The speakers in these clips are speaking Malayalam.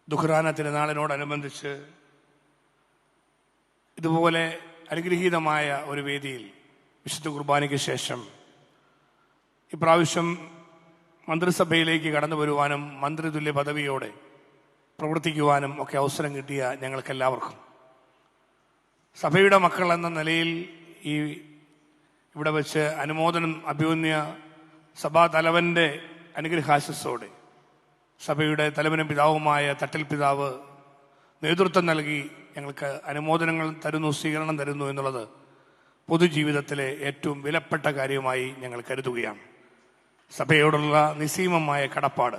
ദുഃഖറാന തിരുനാളിനോടനുബന്ധിച്ച് ഇതുപോലെ അനുഗ്രഹീതമായ ഒരു വേദിയിൽ വിശുദ്ധ കുർബാനയ്ക്ക് ശേഷം ഇപ്രാവശ്യം മന്ത്രിസഭയിലേക്ക് കടന്നു വരുവാനും മന്ത്രിതുല്യ പദവിയോടെ പ്രവർത്തിക്കുവാനും ഒക്കെ അവസരം കിട്ടിയ ഞങ്ങൾക്കെല്ലാവർക്കും സഭയുടെ മക്കൾ എന്ന നിലയിൽ ഇവിടെ വെച്ച് അനുമോദനം അഭിമന്യ സഭാ തലവന്റെ അനുഗ്രഹാശസ്സോടെ സഭയുടെ തലവനും പിതാവുമായ തട്ടിൽ പിതാവ് നേതൃത്വം നൽകി ഞങ്ങൾക്ക് അനുമോദനങ്ങൾ തരുന്നു, സ്വീകരണം തരുന്നു എന്നുള്ളത് പൊതുജീവിതത്തിലെ ഏറ്റവും വിലപ്പെട്ട കാര്യമായി ഞങ്ങൾ കരുതുകയാണ്. സഭയോടുള്ള നിസ്സീമമായ കടപ്പാട്,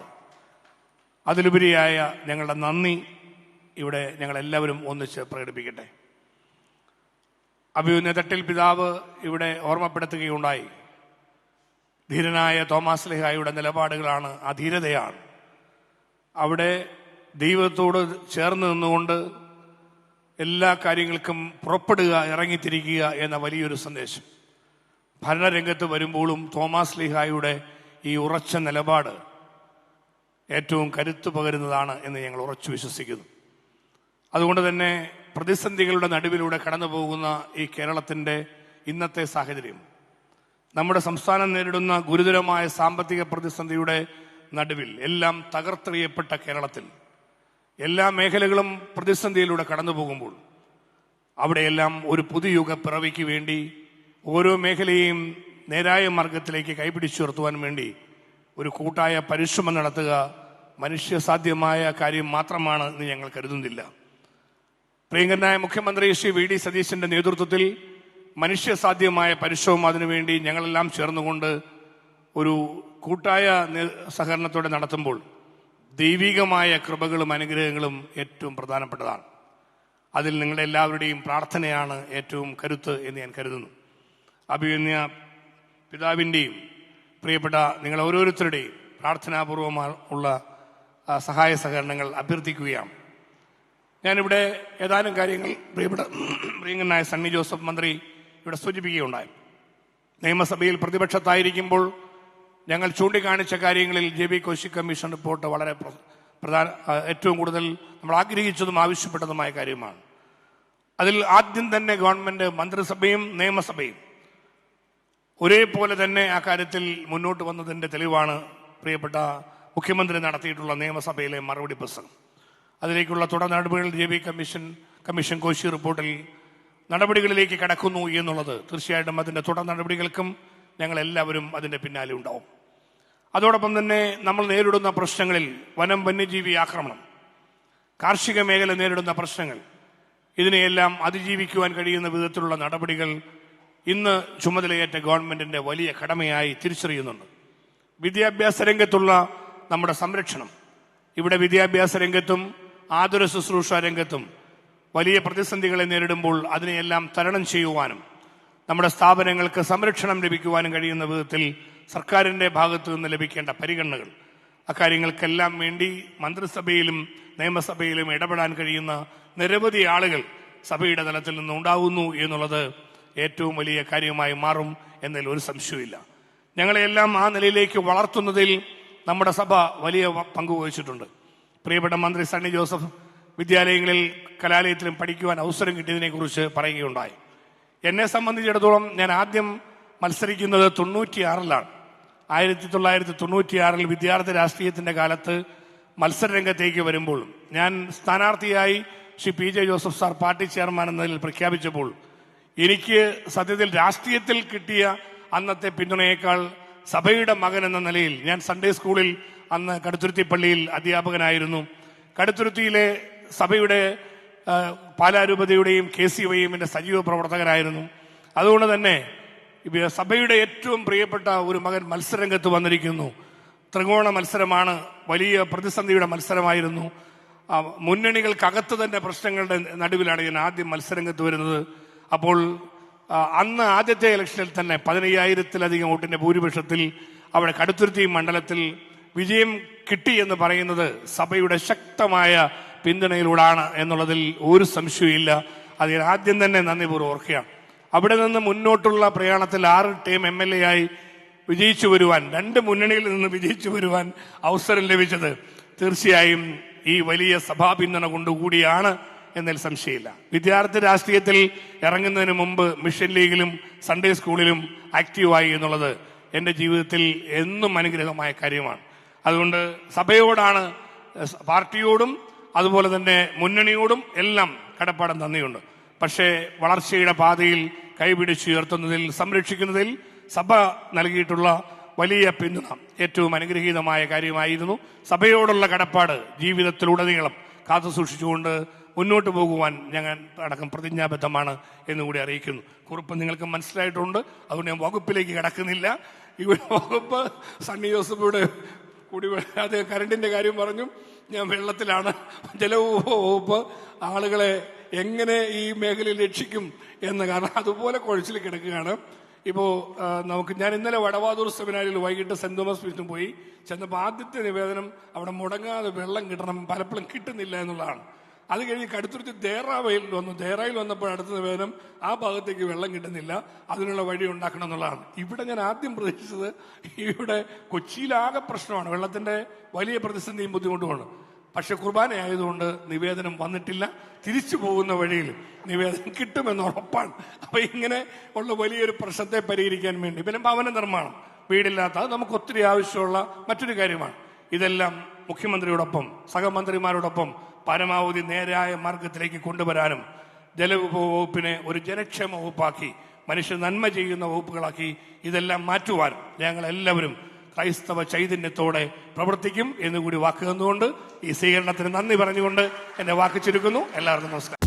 അതിലുപരിയായ ഞങ്ങളുടെ നന്ദി ഇവിടെ ഞങ്ങളെല്ലാവരും ഒന്നിച്ച് പ്രകടിപ്പിക്കട്ടെ. അഭിമന്യ തട്ടിൽ പിതാവ് ഇവിടെ ഓർമ്മപ്പെടുത്തുകയുണ്ടായി. ധീരനായ തോമാസ് ലീഹായുടെ നിലപാടുകളാണ്, ആ ധീരതയാണ് അവിടെ ദൈവത്തോട് ചേർന്ന് നിന്നുകൊണ്ട് എല്ലാ കാര്യങ്ങൾക്കും പുറപ്പെടുക, ഇറങ്ങിത്തിരിക്കുക എന്ന വലിയൊരു സന്ദേശം. ഭരണരംഗത്ത് വരുമ്പോഴും തോമാസ് ലീഹായുടെ ഈ ഉറച്ച നിലപാട് ഏറ്റവും കരുത്തു പകരുന്നതാണ് എന്ന് ഞങ്ങൾ ഉറച്ചു വിശ്വസിക്കുന്നു. അതുകൊണ്ട് തന്നെ പ്രതിസന്ധികളുടെ നടുവിലൂടെ കടന്നു പോകുന്ന ഈ കേരളത്തിൻ്റെ ഇന്നത്തെ സാഹചര്യം, നമ്മുടെ സംസ്ഥാനം നേരിടുന്ന ഗുരുതരമായ സാമ്പത്തിക പ്രതിസന്ധിയുടെ നടുവിൽ, എല്ലാം തകർത്തെറിയപ്പെട്ട കേരളത്തിൽ എല്ലാ മേഖലകളും പ്രതിസന്ധിയിലൂടെ കടന്നു പോകുമ്പോൾ അവിടെയെല്ലാം ഒരു പുതുയുഗ പിറവിക്ക് വേണ്ടി ഓരോ മേഖലയെയും നേരായ മാർഗത്തിലേക്ക് കൈപിടിച്ചുയർത്തുവാൻ വേണ്ടി ഒരു കൂട്ടായ പരിശ്രമം നടത്തുക മനുഷ്യസാധ്യമായ കാര്യം മാത്രമാണ് എന്ന് ഞങ്ങൾ കരുതുന്നില്ല. പ്രിയങ്കരനായ മുഖ്യമന്ത്രി ശ്രീ വി ഡി സതീശന്റെ നേതൃത്വത്തിൽ മനുഷ്യസാധ്യമായ പരിശ്രമം അതിനുവേണ്ടി ഞങ്ങളെല്ലാം ചേർന്നുകൊണ്ട് ഒരു കൂട്ടായ സഹകരണത്തോടെ നടത്തുമ്പോൾ ദൈവികമായ കൃപകളും അനുഗ്രഹങ്ങളും ഏറ്റവും പ്രധാനപ്പെട്ടതാണ്. അതിൽ നിങ്ങളുടെ എല്ലാവരുടെയും പ്രാർത്ഥനയാണ് ഏറ്റവും കരുത്ത് എന്ന് ഞാൻ കരുതുന്നു. അഭിമന്യ പിതാവിൻ്റെയും പ്രിയപ്പെട്ട നിങ്ങൾ ഓരോരുത്തരുടെയും പ്രാർത്ഥനാപൂർവമുള്ള സഹായ സഹകരണങ്ങൾ അഭ്യർത്ഥിക്കുകയാണ്. ഞാനിവിടെ ഏതാനും കാര്യങ്ങൾ പ്രിയങ്കരനായ സണ്ണി ജോസഫ് മന്ത്രി ഇവിടെ സൂചിപ്പിക്കുകയുണ്ടായി. നിയമസഭയിൽ പ്രതിപക്ഷത്തായിരിക്കുമ്പോൾ ഞങ്ങൾ ചൂണ്ടിക്കാണിച്ച കാര്യങ്ങളിൽ J B Kaushik commission report വളരെ ഏറ്റവും കൂടുതൽ നമ്മൾ ആഗ്രഹിച്ചതും ആവശ്യപ്പെട്ടതുമായ കാര്യമാണ്. അതിൽ ആദ്യം തന്നെ ഗവൺമെന്റ്, മന്ത്രിസഭയും നിയമസഭയും ഒരേപോലെ തന്നെ ആ കാര്യത്തിൽ മുന്നോട്ട് വന്നതിൻ്റെ തെളിവാണ് പ്രിയപ്പെട്ട മുഖ്യമന്ത്രി നടത്തിയിട്ടുള്ള നിയമസഭയിലെ മറുപടി പ്രസംഗം. അതിലേക്കുള്ള തുടർ നടപടികൾ ജെ ബി കമ്മീഷൻ കോശി റിപ്പോർട്ടിൽ നടപടികളിലേക്ക് കടക്കുന്നു എന്നുള്ളത് തീർച്ചയായിട്ടും അതിൻ്റെ തുടർ നടപടികൾക്കും ഞങ്ങൾ എല്ലാവരും അതിൻ്റെ പിന്നാലെ ഉണ്ടാവും. അതോടൊപ്പം തന്നെ നമ്മൾ നേരിടുന്ന പ്രശ്നങ്ങളിൽ വനം വന്യജീവി ആക്രമണം, കാർഷിക മേഖല നേരിടുന്ന പ്രശ്നങ്ങൾ, ഇതിനെയെല്ലാം അതിജീവിക്കുവാൻ കഴിയുന്ന വിധത്തിലുള്ള നടപടികൾ ഇന്ന് ചുമതലയേറ്റ ഗവൺമെന്റിന്റെ വലിയ കടമയായി തിരിച്ചറിയുന്നുണ്ട്. വിദ്യാഭ്യാസ രംഗത്തുള്ള നമ്മുടെ സംരക്ഷണം, ഇവിടെ വിദ്യാഭ്യാസ രംഗത്തും ആതുര ശുശ്രൂഷ രംഗത്തും വലിയ പ്രതിസന്ധികളെ നേരിടുമ്പോൾ അതിനെയെല്ലാം തരണം ചെയ്യുവാനും നമ്മുടെ സ്ഥാപനങ്ങൾക്ക് സംരക്ഷണം ലഭിക്കുവാനും കഴിയുന്ന വിധത്തിൽ സർക്കാരിൻ്റെ ഭാഗത്തു നിന്ന് ലഭിക്കേണ്ട പരിഗണനകൾ, അക്കാര്യങ്ങൾക്കെല്ലാം വേണ്ടി മന്ത്രിസഭയിലും നിയമസഭയിലും ഇടപെടാൻ കഴിയുന്ന നിരവധി ആളുകൾ സഭയുടെ തലത്തിൽ നിന്ന് ഉണ്ടാകുന്നു എന്നുള്ളത് ഏറ്റവും വലിയ കാര്യമായി മാറും എന്നതിൽ ഒരു സംശയമില്ല. ഞങ്ങളെല്ലാം ആ നിലയിലേക്ക് വളർത്തുന്നതിൽ നമ്മുടെ സഭ വലിയ പങ്കുവഹിച്ചിട്ടുണ്ട്. പ്രിയപ്പെട്ട മന്ത്രി സണ്ണി ജോസഫ് വിദ്യാലയങ്ങളിൽ കലാലയത്തിലും പഠിക്കുവാൻ അവസരം കിട്ടിയതിനെക്കുറിച്ച് പറയുകയുണ്ടായി. എന്നെ സംബന്ധിച്ചിടത്തോളം ഞാൻ ആദ്യം മത്സരിക്കുന്നത് 96-ലാണ്. 1996 വിദ്യാർത്ഥി രാഷ്ട്രീയത്തിന്റെ കാലത്ത് മത്സരരംഗത്തേക്ക് വരുമ്പോൾ ഞാൻ സ്ഥാനാർത്ഥിയായി Shri P J Joseph sir party chairman എന്നതിൽ പ്രഖ്യാപിച്ചപ്പോൾ എനിക്ക് സത്യത്തിൽ രാഷ്ട്രീയത്തിൽ കിട്ടിയ അന്നത്തെ പിന്തുണയേക്കാൾ സഭയുടെ മകൻ എന്ന നിലയിൽ, ഞാൻ സൺഡേ സ്കൂളിൽ അന്ന് കടുത്തുരുത്തി പള്ളിയിൽ അധ്യാപകനായിരുന്നു. കടുത്തുരുത്തിയിലെ സഭയുടെ പാലാരൂപതയുടെയും KCYM സജീവ പ്രവർത്തകനായിരുന്നു. അതുകൊണ്ട് തന്നെ സഭയുടെ ഏറ്റവും പ്രിയപ്പെട്ട ഒരു മകൻ മത്സരരംഗത്ത് വന്നിരിക്കുന്നു. ത്രികോണ മത്സരമാണ്, വലിയ പ്രതിസന്ധിയുടെ മത്സരമായിരുന്നു. മുന്നണികൾക്കകത്ത് തന്നെ പ്രശ്നങ്ങളുടെ നടുവിലാണ് ഞാൻ ആദ്യം മത്സരരംഗത്ത് വരുന്നത്. അപ്പോൾ അന്ന് ആദ്യത്തെ ഇലക്ഷനിൽ തന്നെ 15,000-ലധികം വോട്ടിന്റെ ഭൂരിപക്ഷത്തിൽ അവിടെ കടുത്തുരുത്തി മണ്ഡലത്തിൽ വിജയം കിട്ടി എന്ന് പറയുന്നത് സഭയുടെ ശക്തമായ പിന്തുണയിലൂടെയാണ് എന്നുള്ളതിൽ ഒരു സംശയമില്ല. അത് ഞാൻ ആദ്യം തന്നെ നന്ദിപൂർവ്വം ഓർക്കുകയാണ്. അവിടെ നിന്ന് മുന്നോട്ടുള്ള പ്രയാണത്തിൽ 6 ടേം MLA ആയി വിജയിച്ചു വരുവാൻ, 2 മുന്നണിയിൽ നിന്ന് വിജയിച്ചു വരുവാൻ അവസരം ലഭിച്ചത് തീർച്ചയായും ഈ വലിയ സഭാ പിന്തുണ കൊണ്ടുകൂടിയാണ് എന്നതിൽ സംശയമില്ല. വിദ്യാർത്ഥി രാഷ്ട്രീയത്തിൽ ഇറങ്ങുന്നതിന് മുമ്പ് മിഷൻ ലീഗിലും സൺഡേ സ്കൂളിലും ആക്റ്റീവായി എന്നുള്ളത് എൻ്റെ ജീവിതത്തിൽ എന്നും അനുഗ്രഹമായ കാര്യമാണ്. അതുകൊണ്ട് സഭയോടാണ്, പാർട്ടിയോടും അതുപോലെ തന്നെ മുന്നണിയോടും എല്ലാം കടപ്പാടും നന്ദിയുണ്ട്. പക്ഷേ വളർച്ചയുടെ പാതയിൽ കൈപിടിച്ചുയർത്തുന്നതിൽ, സംരക്ഷിക്കുന്നതിൽ സഭ നൽകിയിട്ടുള്ള വലിയ പിന്തുണ ഏറ്റവും അനുഗ്രഹീതമായ കാര്യമായിരുന്നു. സഭയോടുള്ള കടപ്പാട് ജീവിതത്തിലുടനീളം കാത്തു സൂക്ഷിച്ചുകൊണ്ട് മുന്നോട്ട് പോകുവാൻ ഞങ്ങൾ അടക്കം പ്രതിജ്ഞാബദ്ധമാണ് എന്നുകൂടി അറിയിക്കുന്നു. കുറിപ്പ് നിങ്ങൾക്ക് മനസ്സിലായിട്ടുണ്ട്. അതുകൊണ്ട് ഞാൻ വകുപ്പിലേക്ക് കടക്കുന്നില്ല. ഇവിടെ വകുപ്പ് സണ്ണി ജോസഫിയുടെ കൂടി അത് കരണ്ടിന്റെ കാര്യം പറഞ്ഞു. ഞാൻ വെള്ളത്തിലാണ്. ജലവകുപ്പ് ആളുകളെ എങ്ങനെ ഈ മേഖലയിൽ രക്ഷിക്കും എന്ന കാരണം അതുപോലെ കുഴച്ചിൽ കിടക്കുകയാണ്. ഇപ്പോൾ ഞാൻ ഇന്നലെ വടവാതൂർ സെമിനാരിൽ വൈകിട്ട് സെന്റ് തോമസ് ബീച്ചിന് പോയി ചെന്നപ്പോൾ ആദ്യത്തെ നിവേദനം അവിടെ മുടങ്ങാതെ വെള്ളം കിട്ടണം, പലപ്പോഴും കിട്ടുന്നില്ല എന്നുള്ളതാണ്. അത് കഴിഞ്ഞ് കടുത്തുരുത്തി ദേറായിൽ വന്നു. ദേറായിൽ വന്നപ്പോൾ അടുത്ത നിവേദനം ആ ഭാഗത്തേക്ക് വെള്ളം കിട്ടുന്നില്ല, അതിനുള്ള വഴി ഉണ്ടാക്കണം എന്നുള്ളതാണ്. ഇവിടെ ഞാൻ ആദ്യം പ്രതീക്ഷിച്ചത് ഇവിടെ കൊച്ചിയിലാകെ പ്രശ്നമാണ്, വെള്ളത്തിന്റെ വലിയ പ്രതിസന്ധിയും ബുദ്ധിമുട്ടുമാണ്. പക്ഷെ കുർബാന ആയതുകൊണ്ട് നിവേദനം വന്നിട്ടില്ല. തിരിച്ചു പോകുന്ന വഴിയിൽ നിവേദനം കിട്ടുമെന്ന് ഉറപ്പാണ്. അപ്പൊ ഇങ്ങനെ ഉള്ള വലിയൊരു പ്രശ്നത്തെ പരിഹരിക്കാൻ വേണ്ടി പിന്നെ ഭവന നിർമ്മാണം, വീടില്ലാത്ത അത് നമുക്ക് ഒത്തിരി ആവശ്യമുള്ള മറ്റൊരു കാര്യമാണ്. ഇതെല്ലാം മുഖ്യമന്ത്രിയോടൊപ്പം സഹമന്ത്രിമാരോടൊപ്പം പരമാവധി നേരായ മാർഗത്തിലേക്ക് കൊണ്ടുവരാനും ജലവകുപ്പിനെ ഒരു ജനക്ഷേമ വകുപ്പാക്കി മനുഷ്യ നന്മ ചെയ്യുന്ന വകുപ്പുകളാക്കി ഇതെല്ലാം മാറ്റുവാനും ഞങ്ങൾ എല്ലാവരും ക്രൈസ്തവ ചൈതന്യത്തോടെ പ്രവർത്തിക്കും എന്നുകൂടി വാക്ക് തന്നുകൊണ്ട് ഈ സ്വീകരണത്തിന് നന്ദി പറഞ്ഞുകൊണ്ട് എന്റെ വാക്ക് ചുരുക്കുന്നു. എല്ലാവർക്കും നമസ്കാരം.